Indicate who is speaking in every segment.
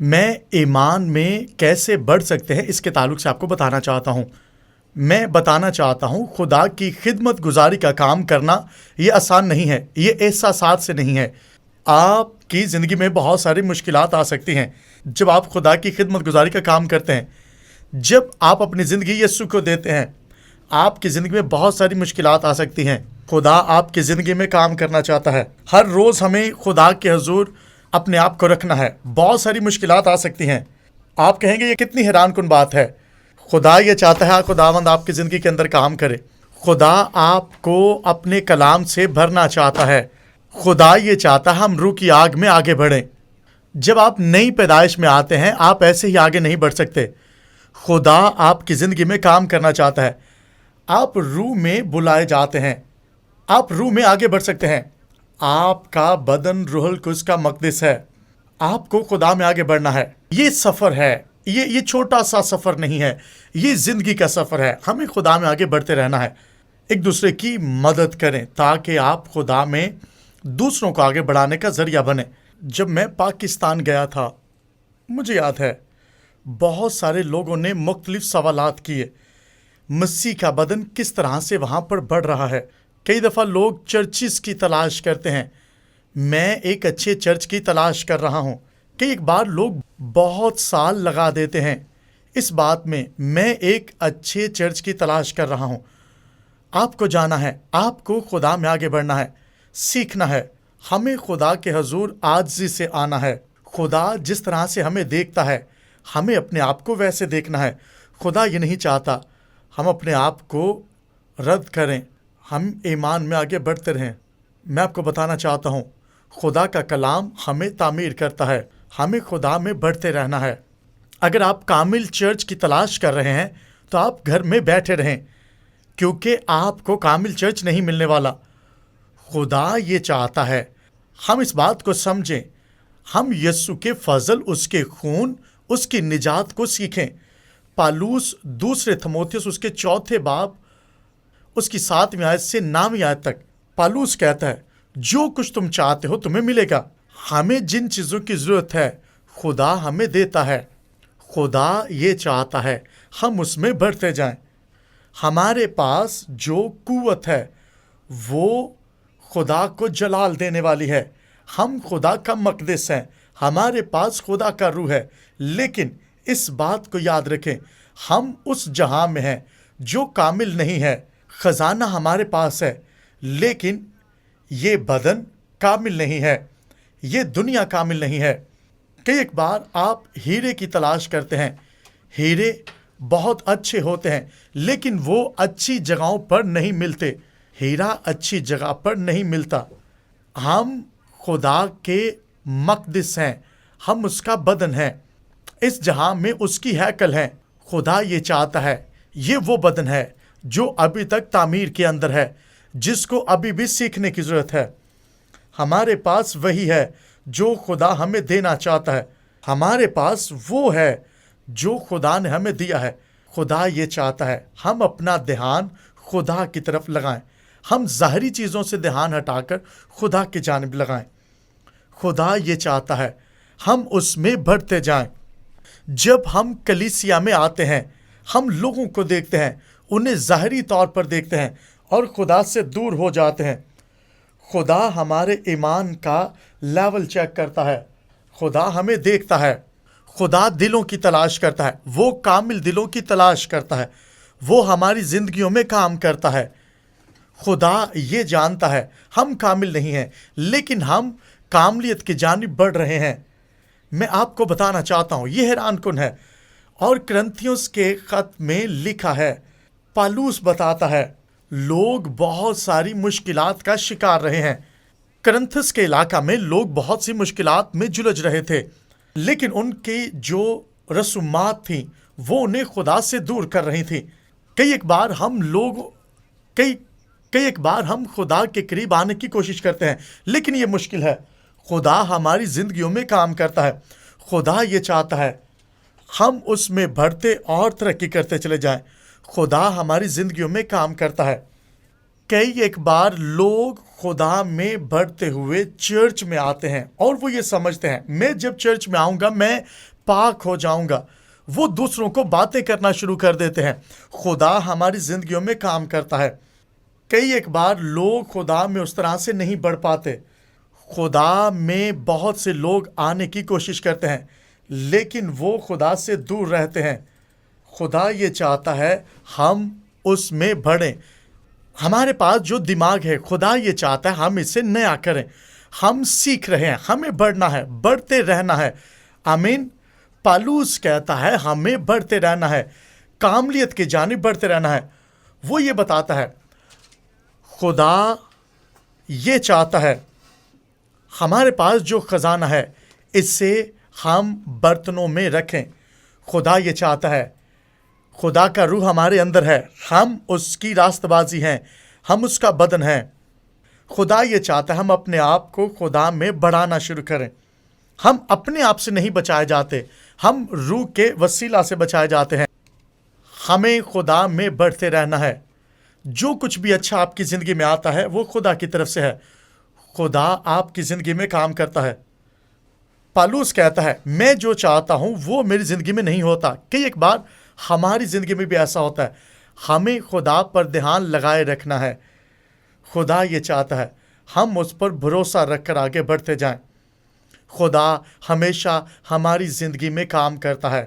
Speaker 1: میں ایمان میں کیسے بڑھ سکتے ہیں اس کے تعلق سے آپ کو بتانا چاہتا ہوں۔ میں بتانا چاہتا ہوں خدا کی خدمت گزاری کا کام کرنا یہ آسان نہیں ہے، یہ احساسات سے نہیں ہے۔ آپ کی زندگی میں بہت ساری مشکلات آ سکتی ہیں جب آپ خدا کی خدمت گزاری کا کام کرتے ہیں۔ جب آپ اپنی زندگی یسوع کو دیتے ہیں، آپ کی زندگی میں بہت ساری مشکلات آ سکتی ہیں۔ خدا آپ کی زندگی میں کام کرنا چاہتا ہے۔ ہر روز ہمیں خدا کے حضور اپنے آپ کو رکھنا ہے۔ بہت ساری مشکلات آ سکتی ہیں۔ آپ کہیں گے یہ کتنی حیران کن بات ہے۔ خدا یہ چاہتا ہے خداوند آپ کی زندگی کے اندر کام کرے۔ خدا آپ کو اپنے کلام سے بھرنا چاہتا ہے۔ خدا یہ چاہتا ہے ہم روح کی آگ میں آگے بڑھیں۔ جب آپ نئی پیدائش میں آتے ہیں آپ ایسے ہی آگے نہیں بڑھ سکتے۔ خدا آپ کی زندگی میں کام کرنا چاہتا ہے۔ آپ روح میں بلائے جاتے ہیں، آپ روح میں آگے بڑھ سکتے ہیں۔ آپ کا بدن روح القدس کا مقدس ہے۔ آپ کو خدا میں آگے بڑھنا ہے۔ یہ سفر ہے، یہ چھوٹا سا سفر نہیں ہے، یہ زندگی کا سفر ہے۔ ہمیں خدا میں آگے بڑھتے رہنا ہے۔ ایک دوسرے کی مدد کریں تاکہ آپ خدا میں دوسروں کو آگے بڑھانے کا ذریعہ بنیں۔ جب میں پاکستان گیا تھا، مجھے یاد ہے بہت سارے لوگوں نے مختلف سوالات کیے۔ مسیح کا بدن کس طرح سے وہاں پر بڑھ رہا ہے۔ کئی دفعہ لوگ چرچز کی تلاش کرتے ہیں۔ میں ایک اچھے چرچ کی تلاش کر رہا ہوں۔ کئی بار لوگ بہت سال لگا دیتے ہیں اس بات میں ایک اچھے چرچ کی تلاش کر رہا ہوں۔ آپ کو جانا ہے، آپ کو خدا میں آگے بڑھنا ہے، سیکھنا ہے۔ ہمیں خدا کے حضور عاجزی سے آنا ہے۔ خدا جس طرح سے ہمیں دیکھتا ہے ہمیں اپنے آپ کو ویسے دیکھنا ہے۔ خدا یہ نہیں چاہتا ہم اپنے آپ کو رد کریں، ہم ایمان میں آگے بڑھتے رہیں۔ میں آپ کو بتانا چاہتا ہوں خدا کا کلام ہمیں تعمیر کرتا ہے۔ ہمیں خدا میں بڑھتے رہنا ہے۔ اگر آپ کامل چرچ کی تلاش کر رہے ہیں تو آپ گھر میں بیٹھے رہیں، کیونکہ آپ کو کامل چرچ نہیں ملنے والا۔ خدا یہ چاہتا ہے ہم اس بات کو سمجھیں، ہم یسوع کے فضل، اس کے خون، اس کی نجات کو سیکھیں۔ پالوس دوسرے تھموتھیوس اس کے 4 باب اس کی 7ویں آیت سے 9ویں آیت تک پالوس کہتا ہے جو کچھ تم چاہتے ہو تمہیں ملے گا۔ ہمیں جن چیزوں کی ضرورت ہے خدا ہمیں دیتا ہے۔ خدا یہ چاہتا ہے ہم اس میں بڑھتے جائیں۔ ہمارے پاس جو قوت ہے وہ خدا کو جلال دینے والی ہے۔ ہم خدا کا مقدس ہیں، ہمارے پاس خدا کا روح ہے۔ لیکن اس بات کو یاد رکھیں ہم اس جہاں میں ہیں جو کامل نہیں ہے۔ خزانہ ہمارے پاس ہے لیکن یہ بدن کامل نہیں ہے، یہ دنیا کامل نہیں ہے۔ کئی بار آپ ہیرے کی تلاش کرتے ہیں، ہیرے بہت اچھے ہوتے ہیں لیکن وہ اچھی جگہوں پر نہیں ملتے۔ ہیرا اچھی جگہ پر نہیں ملتا۔ ہم خدا کے مقدس ہیں، ہم اس کا بدن ہیں، اس جہاں میں اس کی ہیکل ہے۔ خدا یہ چاہتا ہے یہ وہ بدن ہے جو ابھی تک تعمیر کے اندر ہے، جس کو ابھی بھی سیکھنے کی ضرورت ہے۔ ہمارے پاس وہی ہے جو خدا ہمیں دینا چاہتا ہے۔ ہمارے پاس وہ ہے جو خدا نے ہمیں دیا ہے۔ خدا یہ چاہتا ہے ہم اپنا دھیان خدا کی طرف لگائیں، ہم ظاہری چیزوں سے دھیان ہٹا کر خدا کی جانب لگائیں۔ خدا یہ چاہتا ہے ہم اس میں بڑھتے جائیں۔ جب ہم کلیسیا میں آتے ہیں ہم لوگوں کو دیکھتے ہیں، انہیں ظاہری طور پر دیکھتے ہیں اور خدا سے دور ہو جاتے ہیں۔ خدا ہمارے ایمان کا لیول چیک کرتا ہے۔ خدا ہمیں دیکھتا ہے۔ خدا دلوں کی تلاش کرتا ہے، وہ کامل دلوں کی تلاش کرتا ہے، وہ ہماری زندگیوں میں کام کرتا ہے۔ خدا یہ جانتا ہے ہم کامل نہیں ہیں لیکن ہم کاملیت کی جانب بڑھ رہے ہیں۔ میں آپ کو بتانا چاہتا ہوں یہ حیران کن ہے، اور کرنتھیوس کے خط میں لکھا ہے، پالوس بتاتا ہے لوگ بہت ساری مشکلات کا شکار رہے ہیں۔ کرنتھس کے علاقہ میں لوگ بہت سی مشکلات میں جلجھ رہے تھے، لیکن ان کی جو رسومات تھیں وہ انہیں خدا سے دور کر رہی تھیں۔ کئی ایک بار ہم خدا کے قریب آنے کی کوشش کرتے ہیں لیکن یہ مشکل ہے۔ خدا ہماری زندگیوں میں کام کرتا ہے۔ خدا یہ چاہتا ہے ہم اس میں بڑھتے اور ترقی کرتے چلے جائیں۔ خدا ہماری زندگیوں میں کام کرتا ہے۔ کئی ایک بار لوگ خدا میں بڑھتے ہوئے چرچ میں آتے ہیں اور وہ یہ سمجھتے ہیں میں جب چرچ میں آؤں گا میں پاک ہو جاؤں گا، وہ دوسروں کو باتیں کرنا شروع کر دیتے ہیں۔ خدا ہماری زندگیوں میں کام کرتا ہے۔ کئی ایک بار لوگ خدا میں اس طرح سے نہیں بڑھ پاتے۔ خدا میں بہت سے لوگ آنے کی کوشش کرتے ہیں لیکن وہ خدا سے دور رہتے ہیں۔ خدا یہ چاہتا ہے ہم اس میں بڑھیں۔ ہمارے پاس جو دماغ ہے خدا یہ چاہتا ہے ہم اسے نیا کریں۔ ہم سیکھ رہے ہیں، ہمیں بڑھنا ہے، بڑھتے رہنا ہے۔ آمین۔ پالوس کہتا ہے ہمیں بڑھتے رہنا ہے، کاملیت کی جانب بڑھتے رہنا ہے۔ وہ یہ بتاتا ہے خدا یہ چاہتا ہے ہمارے پاس جو خزانہ ہے اس سے ہم برتنوں میں رکھیں۔ خدا یہ چاہتا ہے، خدا کا روح ہمارے اندر ہے، ہم اس کی راست بازی ہیں، ہم اس کا بدن ہیں۔ خدا یہ چاہتا ہے ہم اپنے آپ کو خدا میں بڑھانا شروع کریں۔ ہم اپنے آپ سے نہیں بچائے جاتے، ہم روح کے وسیلہ سے بچائے جاتے ہیں۔ ہمیں خدا میں بڑھتے رہنا ہے۔ جو کچھ بھی اچھا آپ کی زندگی میں آتا ہے وہ خدا کی طرف سے ہے۔ خدا آپ کی زندگی میں کام کرتا ہے۔ پالوس کہتا ہے میں جو چاہتا ہوں وہ میری زندگی میں نہیں ہوتا۔ کئی ایک بار ہماری زندگی میں بھی ایسا ہوتا ہے۔ ہمیں خدا پر دھیان لگائے رکھنا ہے۔ خدا یہ چاہتا ہے ہم اس پر بھروسہ رکھ کر آگے بڑھتے جائیں۔ خدا ہمیشہ ہماری زندگی میں کام کرتا ہے۔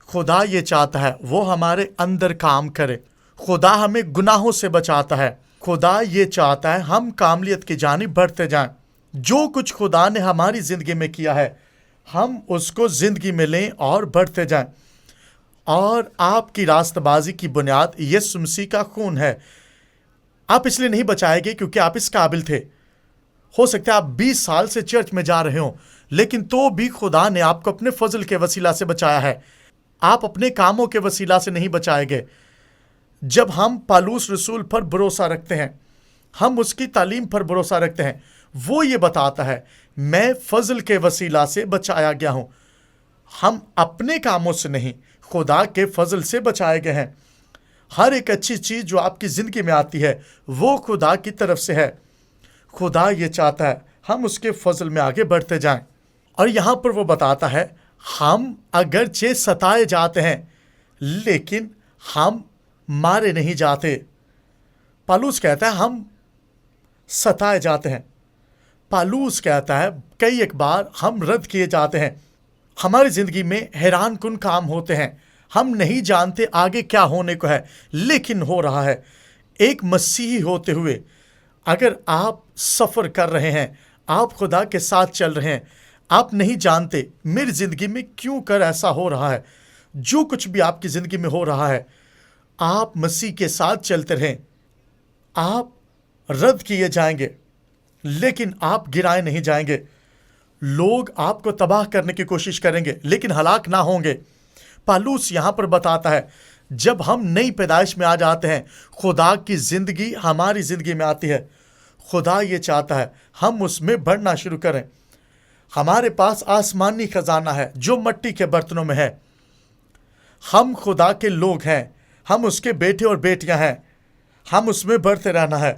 Speaker 1: خدا یہ چاہتا ہے وہ ہمارے اندر کام کرے۔ خدا ہمیں گناہوں سے بچاتا ہے۔ خدا یہ چاہتا ہے ہم کاملیت کی جانب بڑھتے جائیں۔ جو کچھ خدا نے ہماری زندگی میں کیا ہے ہم اس کو زندگی میں لیں اور بڑھتے جائیں۔ اور آپ کی راست بازی کی بنیاد یسوع مسیح کا خون ہے۔ آپ اس لیے نہیں بچائے گئے کیونکہ آپ اس قابل تھے۔ ہو سکتا ہے آپ 20 سال سے چرچ میں جا رہے ہوں لیکن تو بھی خدا نے آپ کو اپنے فضل کے وسیلہ سے بچایا ہے۔ آپ اپنے کاموں کے وسیلہ سے نہیں بچائے گئے۔ جب ہم پالوس رسول پر بھروسہ رکھتے ہیں، ہم اس کی تعلیم پر بھروسہ رکھتے ہیں، وہ یہ بتاتا ہے میں فضل کے وسیلہ سے بچایا گیا ہوں۔ ہم اپنے کاموں سے نہیں، خدا کے فضل سے بچائے گئے ہیں۔ ہر ایک اچھی چیز جو آپ کی زندگی میں آتی ہے وہ خدا کی طرف سے ہے۔ خدا یہ چاہتا ہے ہم اس کے فضل میں آگے بڑھتے جائیں۔ اور یہاں پر وہ بتاتا ہے ہم اگرچہ ستائے جاتے ہیں لیکن ہم مارے نہیں جاتے۔ پالوس کہتا ہے ہم ستائے جاتے ہیں۔ پالوس کہتا ہے کئی ایک بار ہم رد کیے جاتے ہیں۔ ہماری زندگی میں حیران کن کام ہوتے ہیں، ہم نہیں جانتے آگے کیا ہونے کو ہے لیکن ہو رہا ہے۔ ایک مسیحی ہوتے ہوئے اگر آپ سفر کر رہے ہیں، آپ خدا کے ساتھ چل رہے ہیں، آپ نہیں جانتے میری زندگی میں کیوں کر ایسا ہو رہا ہے، جو کچھ بھی آپ کی زندگی میں ہو رہا ہے، آپ مسیح کے ساتھ چلتے رہیں۔ آپ رد کیے جائیں گے لیکن آپ گرائے نہیں جائیں گے۔ لوگ آپ کو تباہ کرنے کی کوشش کریں گے لیکن ہلاک نہ ہوں گے۔ پالوس یہاں پر بتاتا ہے جب ہم نئی پیدائش میں آ جاتے ہیں، خدا کی زندگی ہماری زندگی میں آتی ہے۔ خدا یہ چاہتا ہے ہم اس میں بڑھنا شروع کریں۔ ہمارے پاس آسمانی خزانہ ہے جو مٹی کے برتنوں میں ہے۔ ہم خدا کے لوگ ہیں، ہم اس کے بیٹے اور بیٹیاں ہیں، ہم اس میں بڑھتے رہنا ہے۔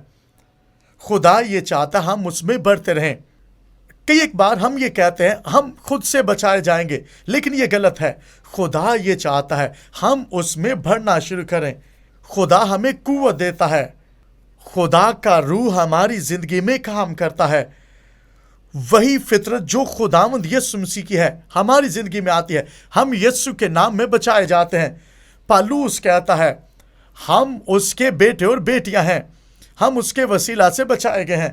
Speaker 1: خدا یہ چاہتا ہے ہم اس میں بڑھتے رہیں۔ کئی ایک بار ہم یہ کہتے ہیں ہم خود سے بچائے جائیں گے لیکن یہ غلط ہے۔ خدا یہ چاہتا ہے ہم اس میں بڑھنا شروع کریں۔ خدا ہمیں قوت دیتا ہے۔ خدا کا روح ہماری زندگی میں کام کرتا ہے۔ وہی فطرت جو خداوند یسوع مسیح کی ہے ہماری زندگی میں آتی ہے۔ ہم یسوع کے نام میں بچائے جاتے ہیں۔ پالوس کہتا ہے ہم اس کے بیٹے اور بیٹیاں ہیں، ہم اس کے وسیلہ سے بچائے گئے ہیں۔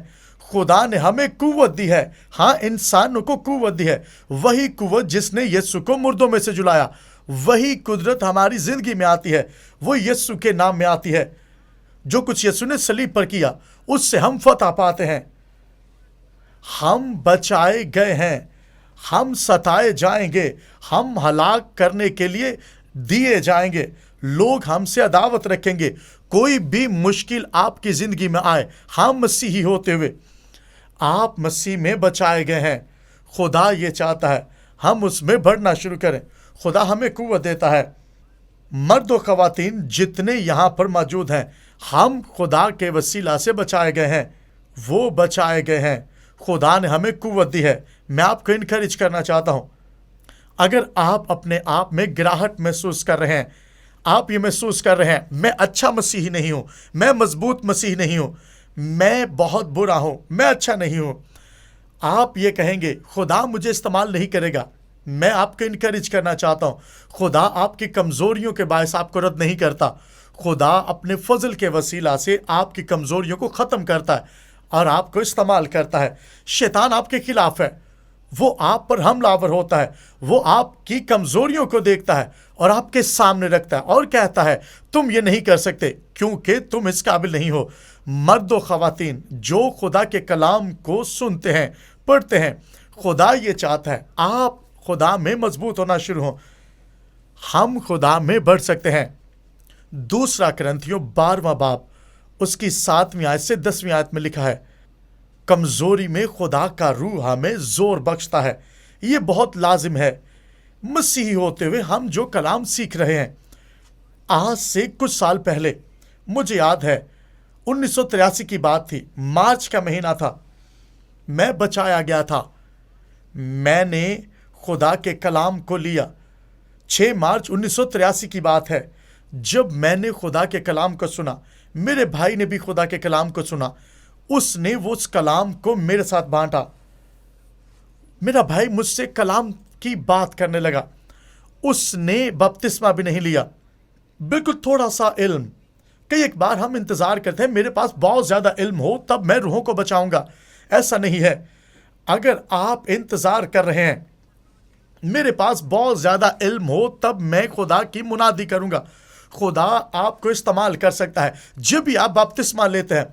Speaker 1: خدا نے ہمیں قوت دی ہے۔ ہاں، انسانوں کو قوت دی ہے، وہی قوت جس نے یسوع کو مردوں میں سے جلایا، وہی قدرت ہماری زندگی میں آتی ہے، وہ یسوع کے نام میں آتی ہے۔ جو کچھ یسوع نے صلیب پر کیا اس سے ہم فتح پاتے ہیں۔ ہم بچائے گئے ہیں، ہم ستائے جائیں گے، ہم ہلاک کرنے کے لیے دیے جائیں گے۔ لوگ ہم سے عداوت رکھیں گے۔ کوئی بھی مشکل آپ کی زندگی میں آئے، ہم مسیحی ہوتے ہوئے آپ مسیح میں بچائے گئے ہیں۔ خدا یہ چاہتا ہے ہم اس میں بڑھنا شروع کریں۔ خدا ہمیں قوت دیتا ہے۔ مرد و خواتین جتنے یہاں پر موجود ہیں، ہم خدا کے وسیلہ سے بچائے گئے ہیں، وہ بچائے گئے ہیں۔ خدا نے ہمیں قوت دی ہے۔ میں آپ کو انکریج کرنا چاہتا ہوں، اگر آپ اپنے آپ میں گراہٹ محسوس کر رہے ہیں، آپ یہ محسوس کر رہے ہیں میں اچھا مسیحی نہیں ہوں، میں مضبوط مسیحی نہیں ہوں، میں بہت برا ہوں، میں اچھا نہیں ہوں، آپ یہ کہیں گے خدا مجھے استعمال نہیں کرے گا، میں آپ کو انکریج کرنا چاہتا ہوں، خدا آپ کی کمزوریوں کے باعث آپ کو رد نہیں کرتا، خدا اپنے فضل کے وسیلہ سے آپ کی کمزوریوں کو ختم کرتا ہے اور آپ کو استعمال کرتا ہے۔ شیطان آپ کے خلاف ہے، وہ آپ پر حملہ آور ہوتا ہے، وہ آپ کی کمزوریوں کو دیکھتا ہے اور آپ کے سامنے رکھتا ہے اور کہتا ہے تم یہ نہیں کر سکتے کیونکہ تم اس قابل نہیں ہو۔ مرد و خواتین جو خدا کے کلام کو سنتے ہیں، پڑھتے ہیں، خدا یہ چاہتا ہے آپ خدا میں مضبوط ہونا شروع ہوں، ہم خدا میں بڑھ سکتے ہیں۔ دوسرا کرنتھیوں 12واں باب اس کی 7ویں آیت سے 10ویں آیت میں لکھا ہے، کمزوری میں خدا کا روح ہمیں زور بخشتا ہے۔ یہ بہت لازم ہے۔ مسیحی ہوتے ہوئے ہم جو کلام سیکھ رہے ہیں، آج سے کچھ سال پہلے مجھے یاد ہے 1983 کی بات تھی، مارچ کا مہینہ تھا، میں بچایا گیا تھا، میں نے خدا کے کلام کو لیا۔ 6 مارچ 1983 کی بات ہے، جب میں نے خدا کے کلام کو سنا، میرے بھائی نے بھی خدا کے کلام کو سنا، اس نے اس کلام کو میرے ساتھ بانٹا۔ میرا بھائی مجھ سے کلام کی بات کرنے لگا، اس نے بپتسمہ بھی نہیں لیا، بالکل تھوڑا سا علم۔ کئی ایک بار ہم انتظار کرتے ہیں میرے پاس بہت زیادہ علم ہو تب میں روحوں کو بچاؤں گا، ایسا نہیں ہے۔ اگر آپ انتظار کر رہے ہیں میرے پاس بہت زیادہ علم ہو تب میں خدا کی منادی کروں گا، خدا آپ کو استعمال کر سکتا ہے۔ جب بھی آپ بپتسمہ لیتے ہیں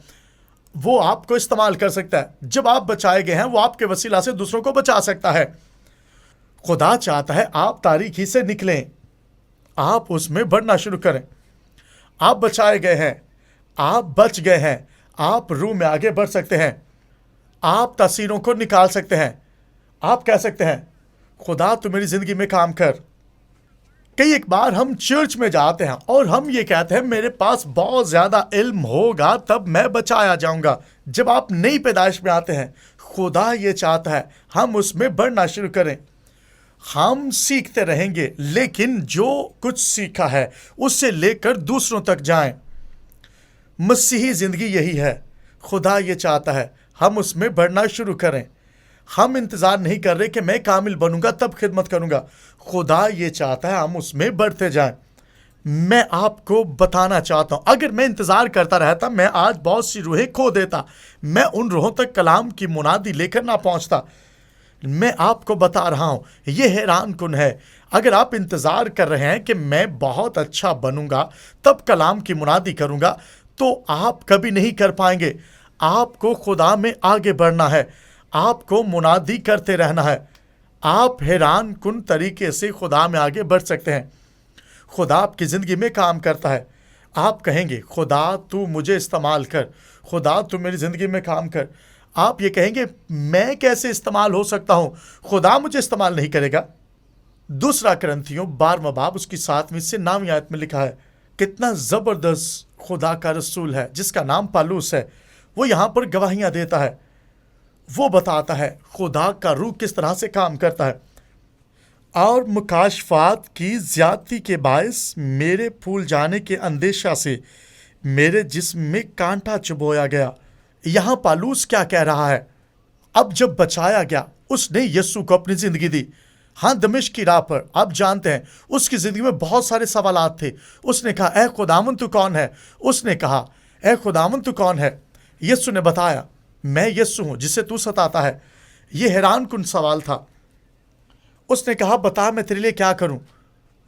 Speaker 1: وہ آپ کو استعمال کر سکتا ہے، جب آپ بچائے گئے ہیں وہ آپ کے وسیلہ سے دوسروں کو بچا سکتا ہے۔ خدا چاہتا ہے آپ تاریکی سے نکلیں، آپ اس میں بڑھنا شروع کریں۔ آپ بچائے گئے ہیں، آپ بچ گئے ہیں، آپ روح میں آگے بڑھ سکتے ہیں، آپ تاثیروں کو نکال سکتے ہیں، آپ کہہ سکتے ہیں خدا تو میری زندگی میں کام کر۔ کئی ایک بار ہم چرچ میں جاتے ہیں اور ہم یہ کہتے ہیں میرے پاس بہت زیادہ علم ہوگا تب میں بچایا جاؤں گا۔ جب آپ نئی پیدائش میں آتے ہیں خدا یہ چاہتا ہے ہم اس میں بڑھنا شروع کریں، ہم سیکھتے رہیں گے لیکن جو کچھ سیکھا ہے اس سے لے کر دوسروں تک جائیں۔ مسیحی زندگی یہی ہے، خدا یہ چاہتا ہے ہم اس میں بڑھنا شروع کریں۔ ہم انتظار نہیں کر رہے کہ میں کامل بنوں گا تب خدمت کروں گا، خدا یہ چاہتا ہے ہم اس میں بڑھتے جائیں۔ میں آپ کو بتانا چاہتا ہوں اگر میں انتظار کرتا رہتا میں آج بہت سی روحیں کھو دیتا، میں ان روحوں تک کلام کی منادی لے کر نہ پہنچتا۔ میں آپ کو بتا رہا ہوں یہ حیران کن ہے، اگر آپ انتظار کر رہے ہیں کہ میں بہت اچھا بنوں گا تب کلام کی منادی کروں گا تو آپ کبھی نہیں کر پائیں گے۔ آپ کو خدا میں آگے بڑھنا ہے، آپ کو منادی کرتے رہنا ہے، آپ حیران کن طریقے سے خدا میں آگے بڑھ سکتے ہیں۔ خدا آپ کی زندگی میں کام کرتا ہے، آپ کہیں گے خدا تو مجھے استعمال کر، خدا تو میری زندگی میں کام کر۔ آپ یہ کہیں گے میں کیسے استعمال ہو سکتا ہوں، خدا مجھے استعمال نہیں کرے گا۔ دوسرا کرنتھیوں 12واں باب اس کی 7ویں سے 9ویں آیت میں لکھا ہے، کتنا زبردست خدا کا رسول ہے جس کا نام پالوس ہے، وہ یہاں پر گواہیاں دیتا ہے، وہ بتاتا ہے خدا کا روح کس طرح سے کام کرتا ہے۔ اور مکاشفات کی زیادتی کے باعث میرے پھول جانے کے اندیشہ سے میرے جسم میں کانٹا چبویا گیا۔ یہاں پالوس کیا کہہ رہا ہے؟ اب جب بچایا گیا اس نے یسوع کو اپنی زندگی دی، ہاں دمشق کی راہ پر آپ جانتے ہیں اس کی زندگی میں بہت سارے سوالات تھے۔ اس نے کہا اے خداوند تو کون ہے؟ اس نے کہا اے خداوند تو کون ہے؟ یسوع نے بتایا میں یسوع ہوں جسے تو ستاتا ہے۔ یہ حیران کن سوال تھا۔ اس نے کہا بتا میں تیرے لیے کیا کروں؟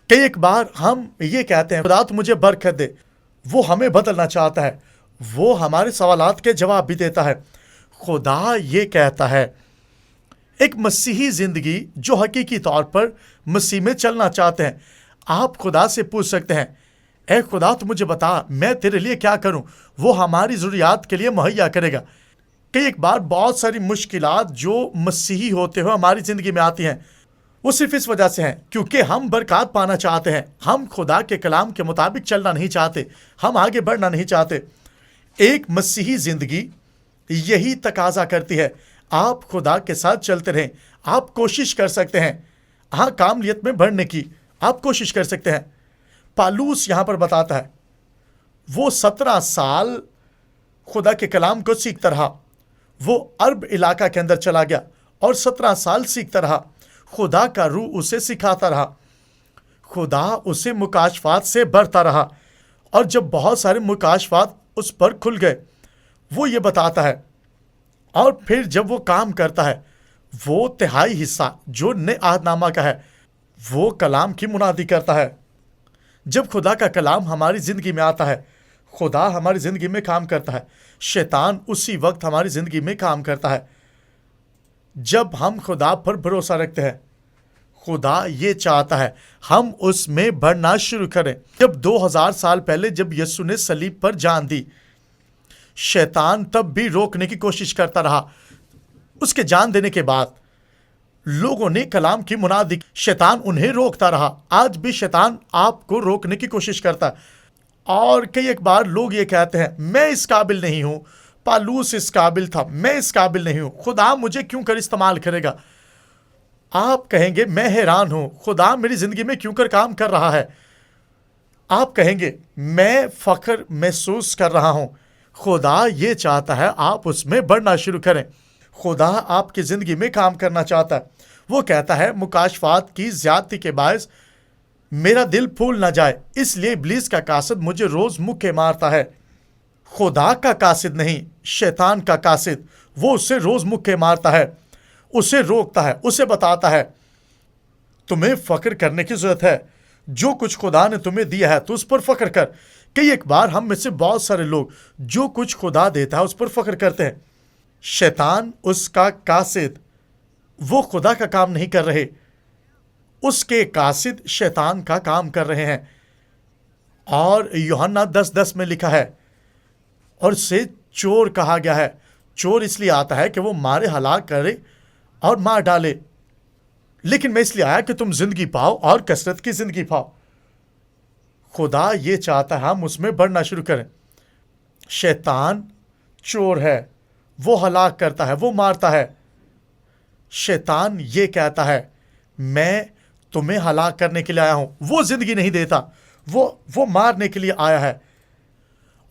Speaker 1: کئی ایک بار ہم یہ کہتے ہیں خدا تو مجھے برکت دے، وہ ہمیں بدلنا چاہتا ہے، وہ ہمارے سوالات کے جواب بھی دیتا ہے۔ خدا یہ کہتا ہے ایک مسیحی زندگی جو حقیقی طور پر مسیح میں چلنا چاہتے ہیں، آپ خدا سے پوچھ سکتے ہیں اے خدا تو مجھے بتا میں تیرے لیے کیا کروں، وہ ہماری ضروریات کے لیے مہیا کرے گا۔ کئی ایک بار بہت ساری مشکلات جو مسیحی ہوتے ہوئے ہماری زندگی میں آتی ہیں وہ صرف اس وجہ سے ہیں کیونکہ ہم برکات پانا چاہتے ہیں، ہم خدا کے کلام کے مطابق چلنا نہیں چاہتے، ہم آگے بڑھنا نہیں چاہتے۔ ایک مسیحی زندگی یہی تقاضا کرتی ہے آپ خدا کے ساتھ چلتے رہیں، آپ کوشش کر سکتے ہیں، ہاں کاملیت میں بڑھنے کی آپ کوشش کر سکتے ہیں۔ پالوس یہاں پر بتاتا ہے وہ 17 سال خدا کے کلام کو سیکھتا رہا، وہ عرب علاقہ کے اندر چلا گیا اور 17 سال سیکھتا رہا، خدا کا روح اسے سکھاتا رہا، خدا اسے مکاشفات سے بھرتا رہا، اور جب بہت سارے مکاشفات اس پر کھل گئے وہ یہ بتاتا ہے، اور پھر جب وہ کام کرتا ہے وہ تہائی حصہ جو نئے عہد نامہ کا ہے وہ کلام کی منادی کرتا ہے۔ جب خدا کا کلام ہماری زندگی میں آتا ہے، خدا ہماری زندگی میں کام کرتا ہے، شیطان اسی وقت ہماری زندگی میں کام کرتا ہے۔ جب ہم خدا پر بھروسہ رکھتے ہیں، خدا یہ چاہتا ہے ہم اس میں بڑھنا شروع کریں۔ جب 2000 سال پہلے جب یسوع نے صلیب پر جان دی، شیطان تب بھی روکنے کی کوشش کرتا رہا۔ اس کے جان دینے کے بعد لوگوں نے کلام کی منادی، شیطان انہیں روکتا رہا۔ آج بھی شیطان آپ کو روکنے کی کوشش کرتا ہے، اور کئی ایک بار لوگ یہ کہتے ہیں میں اس قابل نہیں ہوں، پالوس اس قابل تھا، میں اس قابل نہیں ہوں، خدا مجھے کیوں کر استعمال کرے گا؟ آپ کہیں گے میں حیران ہوں، خدا میری زندگی میں کیوں کر کام کر رہا ہے؟ آپ کہیں گے میں فخر محسوس کر رہا ہوں۔ خدا یہ چاہتا ہے آپ اس میں بڑھنا شروع کریں۔ خدا آپ کی زندگی میں کام کرنا چاہتا ہے۔ وہ کہتا ہے مکاشفات کی زیادتی کے باعث میرا دل پھول نہ جائے، اس لیے ابلیس کا قاصد مجھے روز مکے مارتا ہے۔ خدا کا قاصد نہیں، شیطان کا قاصد، وہ اسے روز مکے مارتا ہے، اسے روکتا ہے، اسے بتاتا ہے تمہیں فخر کرنے کی ضرورت ہے، جو کچھ خدا نے تمہیں دیا ہے تو اس پر فخر کر۔ کئی ایک بار ہم میں سے بہت سارے لوگ جو کچھ خدا دیتا ہے اس پر فخر کرتے ہیں۔ شیطان اس کا قاصد، وہ خدا کا کام نہیں کر رہے، اس کے قاصد شیطان کا کام کر رہے ہیں۔ اور یوحنا 10:10 میں لکھا ہے اور اسے چور کہا گیا ہے۔ چور اس لیے آتا ہے کہ وہ مارے، ہلاک کرے اور مار ڈالے، لیکن میں اس لیے آیا کہ تم زندگی پاؤ اور کثرت کی زندگی پاؤ۔ خدا یہ چاہتا ہے ہم اس میں بڑھنا شروع کریں۔ شیطان چور ہے، وہ ہلاک کرتا ہے، وہ مارتا ہے۔ شیطان یہ کہتا ہے میں تمہیں ہلاک کرنے کے لیے آیا ہوں، وہ زندگی نہیں دیتا، وہ مارنے کے لیے آیا ہے۔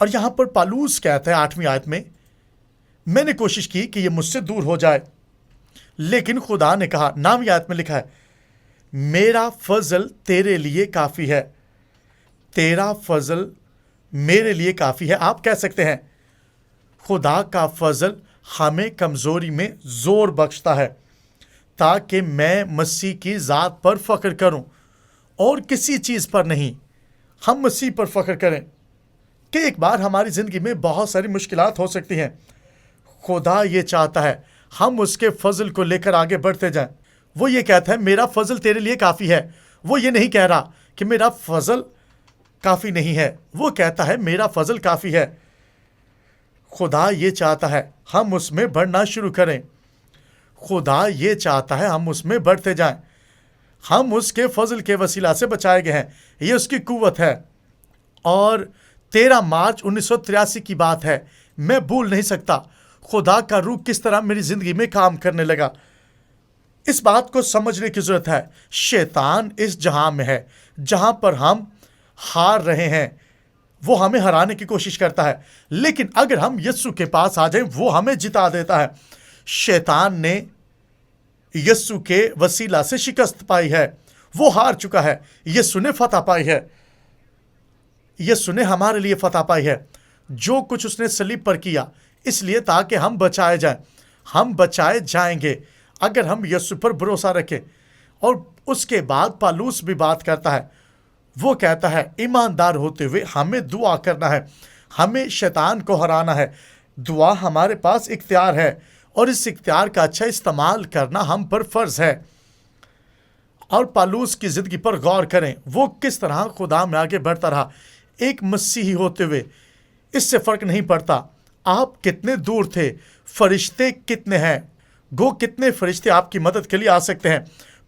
Speaker 1: اور یہاں پر پالوس کہتا ہے 8ویں آیت میں نے کوشش کی کہ یہ مجھ سے دور ہو جائے، لیکن خدا نے کہا، 9ویں آیت میں لکھا ہے میرا فضل تیرے لیے کافی ہے، تیرا فضل میرے لیے کافی ہے۔ آپ کہہ سکتے ہیں خدا کا فضل ہمیں کمزوری میں زور بخشتا ہے تاکہ میں مسیح کی ذات پر فخر کروں اور کسی چیز پر نہیں۔ ہم مسیح پر فخر کریں کہ ایک بار ہماری زندگی میں بہت ساری مشکلات ہو سکتی ہیں، خدا یہ چاہتا ہے ہم اس کے فضل کو لے کر آگے بڑھتے جائیں۔ وہ یہ کہتا ہے میرا فضل تیرے لیے کافی ہے، وہ یہ نہیں کہہ رہا کہ میرا فضل کافی نہیں ہے، وہ کہتا ہے میرا فضل کافی ہے۔ خدا یہ چاہتا ہے ہم اس میں بڑھنا شروع کریں، خدا یہ چاہتا ہے ہم اس میں بڑھتے جائیں۔ ہم اس کے فضل کے وسیلہ سے بچائے گئے ہیں، یہ اس کی قوت ہے۔ اور 13 مارچ 1983 کی بات ہے، میں بھول نہیں سکتا خدا کا روح کس طرح میری زندگی میں کام کرنے لگا۔ اس بات کو سمجھنے کی ضرورت ہے، شیطان اس جہاں میں ہے جہاں پر ہم ہار رہے ہیں، وہ ہمیں ہرانے کی کوشش کرتا ہے، لیکن اگر ہم یسوع کے پاس آ جائیں وہ ہمیں جتا دیتا ہے۔ شیطان نے یسوع کے وسیلہ سے شکست پائی ہے، وہ ہار چکا ہے، یسوع نے فتح پائی ہے، یسوع نے ہمارے لیے فتح پائی ہے۔ جو کچھ اس نے صلیب پر کیا اس لیے تاکہ ہم بچائے جائیں، ہم بچائے جائیں گے اگر ہم یسوع پر بھروسہ رکھیں۔ اور اس کے بعد پالوس بھی بات کرتا ہے، وہ کہتا ہے ایماندار ہوتے ہوئے ہمیں دعا کرنا ہے، ہمیں شیطان کو ہرانا ہے۔ دعا ہمارے پاس اختیار ہے اور اس اختیار کا اچھا استعمال کرنا ہم پر فرض ہے۔ اور پالوس کی زندگی پر غور کریں، وہ کس طرح خدا میں آگے بڑھتا رہا ایک مسیحی ہوتے ہوئے۔ اس سے فرق نہیں پڑتا آپ کتنے دور تھے، فرشتے کتنے ہیں، گو کتنے فرشتے آپ کی مدد کے لیے آ سکتے ہیں۔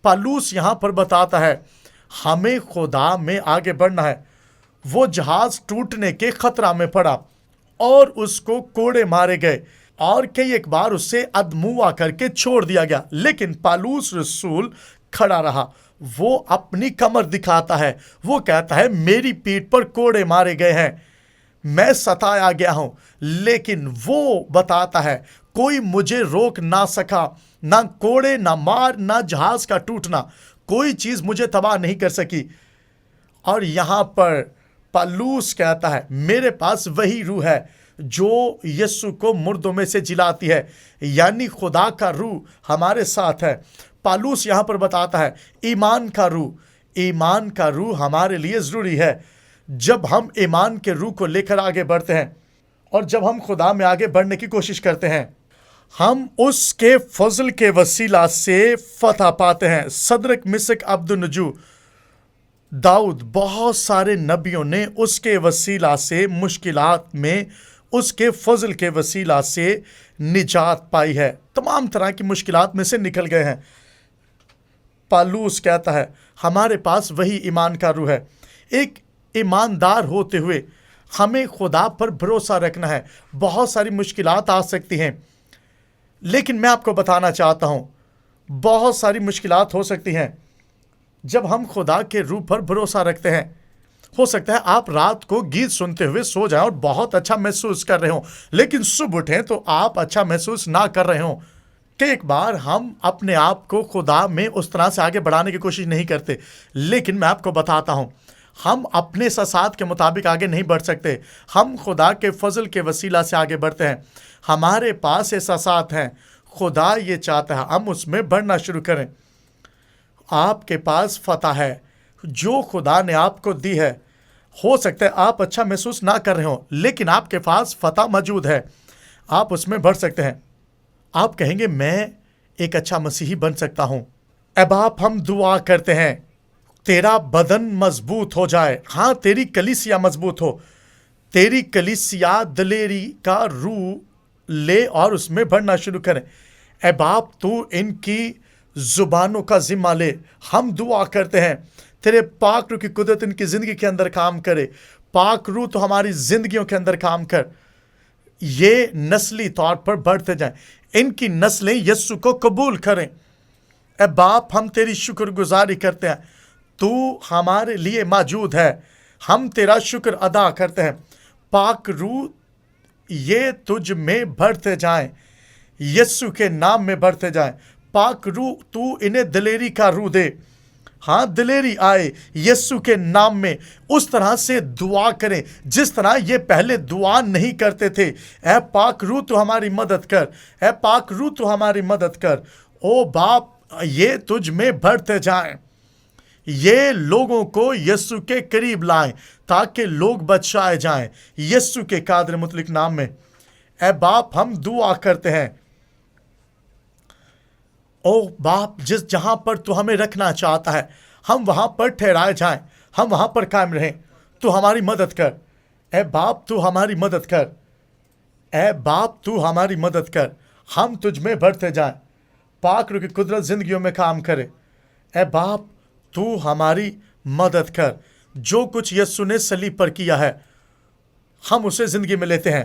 Speaker 1: پالوس یہاں پر بتاتا ہے ہمیں خدا میں آگے بڑھنا ہے۔ وہ جہاز ٹوٹنے کے خطرہ میں پڑا اور اس کو کوڑے مارے گئے اور کئی ایک بار اسے ادموا کر کے چھوڑ دیا گیا، لیکن پالوس رسول کھڑا رہا. وہ اپنی کمر دکھاتا ہے. وہ کہتا ہے میری پیٹھ پر کوڑے مارے گئے ہیں, میں ستایا گیا ہوں, لیکن وہ بتاتا ہے کوئی مجھے روک نہ سکا. نہ کوڑے, نہ مار, نہ جہاز کا ٹوٹنا, کوئی چیز مجھے تباہ نہیں کر سکی. اور یہاں پر پالوس کہتا ہے میرے پاس وہی روح ہے جو یسوع کو مردوں میں سے جلاتی ہے, یعنی خدا کا روح ہمارے ساتھ ہے. پالوس یہاں پر بتاتا ہے ایمان کا روح, ایمان کا روح ہمارے لیے ضروری ہے. جب ہم ایمان کے روح کو لے کر آگے بڑھتے ہیں اور جب ہم خدا میں آگے بڑھنے کی کوشش کرتے ہیں, ہم اس کے فضل کے وسیلہ سے فتح پاتے ہیں. صدرک, مسک, عبدالنجو, داؤد, بہت سارے نبیوں نے اس کے وسیلہ سے مشکلات میں اس کے فضل کے وسیلہ سے نجات پائی ہے, تمام طرح کی مشکلات میں سے نکل گئے ہیں. پالوس کہتا ہے ہمارے پاس وہی ایمان کا روح ہے. ایک ایماندار ہوتے ہوئے ہمیں خدا پر بھروسہ رکھنا ہے. بہت ساری مشکلات آ سکتی ہیں, لیکن میں آپ کو بتانا چاہتا ہوں بہت ساری مشکلات ہو سکتی ہیں جب ہم خدا کے روح پر بھروسہ رکھتے ہیں. ہو سکتا ہے آپ رات کو گیت سنتے ہوئے سو جائیں اور بہت اچھا محسوس کر رہے ہوں, لیکن صبح اٹھیں تو آپ اچھا محسوس نہ کر رہے ہوں. کہ ایک بار ہم اپنے آپ کو خدا میں اس طرح سے آگے بڑھانے کی کوشش نہیں کرتے, لیکن میں آپ کو بتاتا ہوں ہم اپنے احساسات کے مطابق آگے نہیں بڑھ سکتے. ہم خدا کے فضل کے وسیلہ سے آگے بڑھتے ہیں. ہمارے پاس احساسات ہیں, خدا یہ چاہتا ہے ہم اس میں بڑھنا شروع کریں. آپ کے پاس فتح ہے جو خدا نے آپ کو دی ہے. ہو سکتا ہے آپ اچھا محسوس نہ کر رہے ہوں, لیکن آپ کے پاس فتح موجود ہے, آپ اس میں بڑھ سکتے ہیں. آپ کہیں گے میں ایک اچھا مسیحی بن سکتا ہوں. اے باپ, ہم دعا کرتے ہیں تیرا بدن مضبوط ہو جائے. ہاں, تیری کلیسیا مضبوط ہو. تیری کلیسیا دلیری کا روح لے اور اس میں بڑھنا شروع کریں. اے باپ, تو ان کی زبانوں کا ذمہ لے. ہم دعا کرتے ہیں تیرے پاک روح کی قدرت ان کی زندگی کے اندر کام کرے. پاک روح تو ہماری زندگیوں کے اندر کام کر. یہ نسلی طور پر بڑھتے جائیں, ان کی نسلیں یسوع کو قبول کریں. اے باپ, ہم تیری شکر گزاری کرتے ہیں, تو ہمارے لیے موجود ہے. ہم تیرا شکر ادا کرتے ہیں. پاک روح یہ تجھ میں بڑھتے جائیں, یسوع کے نام میں بڑھتے جائیں. پاک روح تو انہیں دلیری کا روح دے. ہاں, دلیری آئے یسوع کے نام میں. اس طرح سے دعا کریں جس طرح یہ پہلے دعا نہیں کرتے تھے. اے پاک روح تو ہماری مدد کر. اے پاک روح تو ہماری مدد کر. او باپ, یہ تجھ میں بڑھتے جائیں. یہ لوگوں کو یسوع کے قریب لائیں تاکہ لوگ بچائے جائیں یسوع کے قادر مطلق نام میں. اے باپ, ہم دعا کرتے ہیں. او باپ, جس جہاں پر تو ہمیں رکھنا چاہتا ہے ہم وہاں پر ٹھہرائے جائیں, ہم وہاں پر قائم رہیں. تو ہماری مدد کر. اے باپ, تو ہماری مدد کر. اے باپ, تو ہماری مدد کر. ہم تجھ میں بڑھتے جائیں. پاک روح کی قدرت زندگیوں میں کام کرے. اے باپ, تو ہماری مدد کر. جو کچھ یسوع نے صلیب پر کیا ہے ہم اسے زندگی میں لیتے ہیں,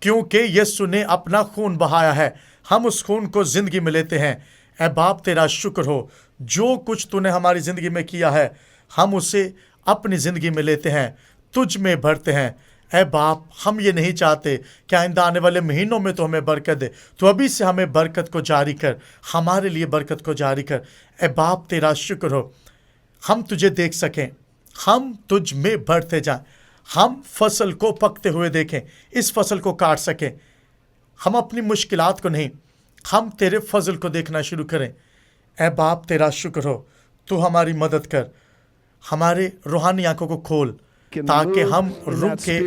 Speaker 1: کیونکہ یسوع نے اپنا خون بہایا ہے. ہم اس خون کو زندگی میں لیتے ہیں. اے باپ, تیرا شکر ہو. جو کچھ تو نے ہماری زندگی میں کیا ہے ہم اسے اپنی زندگی میں لیتے ہیں, تجھ میں بڑھتے ہیں. اے باپ, ہم یہ نہیں چاہتے کہ آئندہ آنے والے مہینوں میں تو ہمیں برکت دے. تو ابھی سے ہمیں برکت کو جاری کر, ہمارے لیے برکت کو جاری کر. اے باپ, تیرا شکر ہو. ہم تجھے دیکھ سکیں, ہم تجھ میں بڑھتے جائیں. ہم فصل کو پکتے ہوئے دیکھیں, اس فصل کو کاٹ سکیں. ہم اپنی مشکلات کو نہیں, ہم تیرے فضل کو دیکھنا شروع کریں. اے باپ, تیرا شکر ہو. تو ہماری مدد کر. ہمارے روحانی آنکھوں کو کھول تاکہ ہم روح کے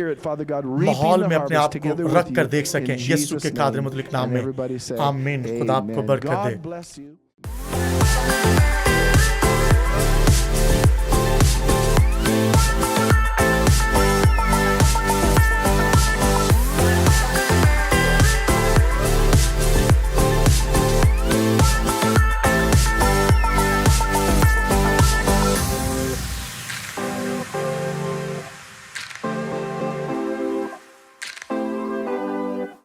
Speaker 1: ماحول میں اپنے آپ کو رکھ کر دیکھ سکیں یسوع کے قادر مطلق نام میں. آمین. خدا آپ کو برکت دے.